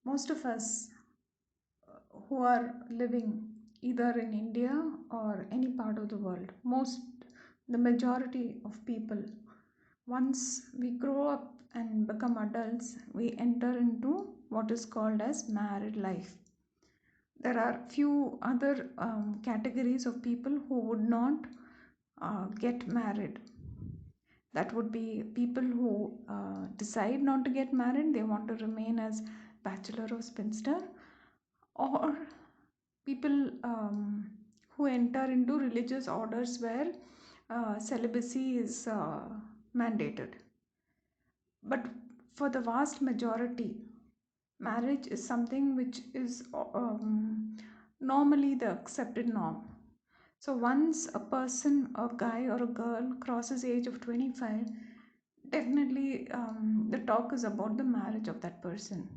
Most of us who are living either in India or any part of the world, the majority of people, once we grow up and become adults, we enter into what is called as married life. There are few other categories of people who would not get married. That would be people who decide not to get married, they want to remain as bachelor or spinster, or people who enter into religious orders where celibacy is mandated. But for the vast majority, marriage is something which is normally the accepted norm. So once a person, a guy or a girl crosses age of 25, definitely the talk is about the marriage of that person.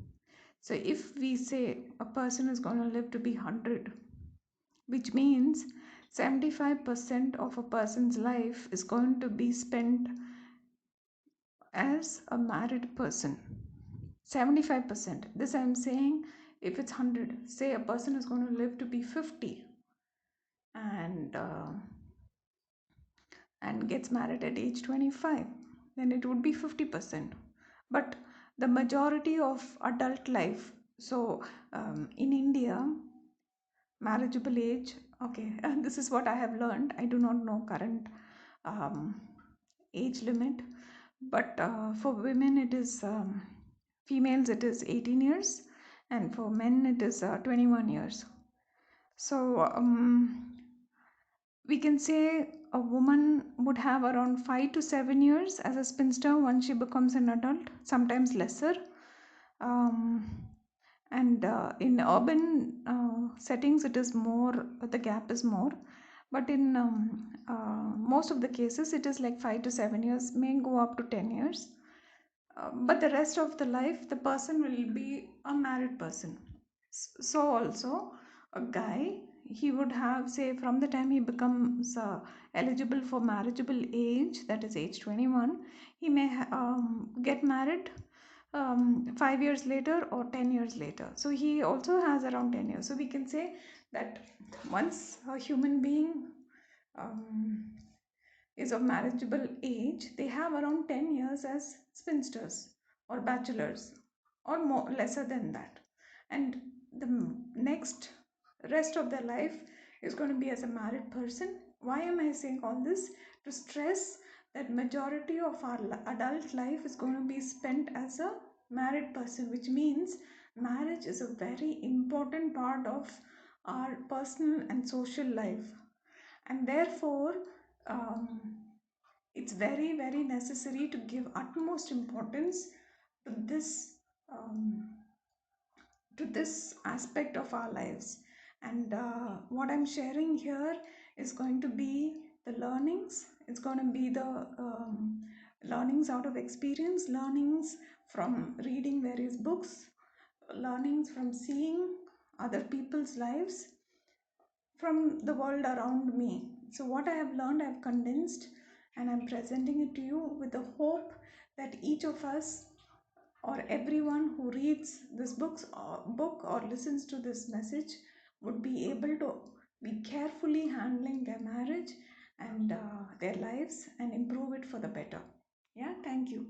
So if we say a person is going to live to be 100, which means 75% of a person's life is going to be spent as a married person. 75%. This I'm saying, if it's 100, say a person is going to live to be 50 and gets married at age 25, then it would be 50%. But the majority of adult life, so in India, marriageable age, okay, this is what I have learned. I do not know current um, age limit, but for women it is females it is 18 years, and for men it is 21 years. So we can say a woman would have around 5 to 7 years as a spinster once she becomes an adult, sometimes lesser. um, and in urban settings it is more, the gap is more, but in most of the cases it is like 5 to 7 years, may go up to 10 years. But the rest of the life the person will be a married person. So also a guy, he would have, say, from the time he becomes eligible for marriageable age, that is age 21, he may get married 5 years later or 10 years later. So he also has around 10 years. So we can say that once a human being um, is of marriageable age, they have around 10 years as spinsters or bachelors, or more lesser than that. And the next rest of their life is going to be as a married person. Why am I saying all this? To stress that majority of our adult life is going to be spent as a married person, which means marriage is a very important part of our personal and social life. And therefore um, it's very very necessary to give utmost importance to um, this aspect of our lives. And what I'm sharing here is going to be the learnings. It's going to be the learnings out of experience, learnings from reading various books, learnings from seeing other people's lives, from the world around me. So, what I have learned, I've condensed and I'm presenting it to you with the hope that each of us or everyone who reads this book or listens to this message would be able to be carefully handling their marriage and their lives and improve it for the better. Yeah, thank you.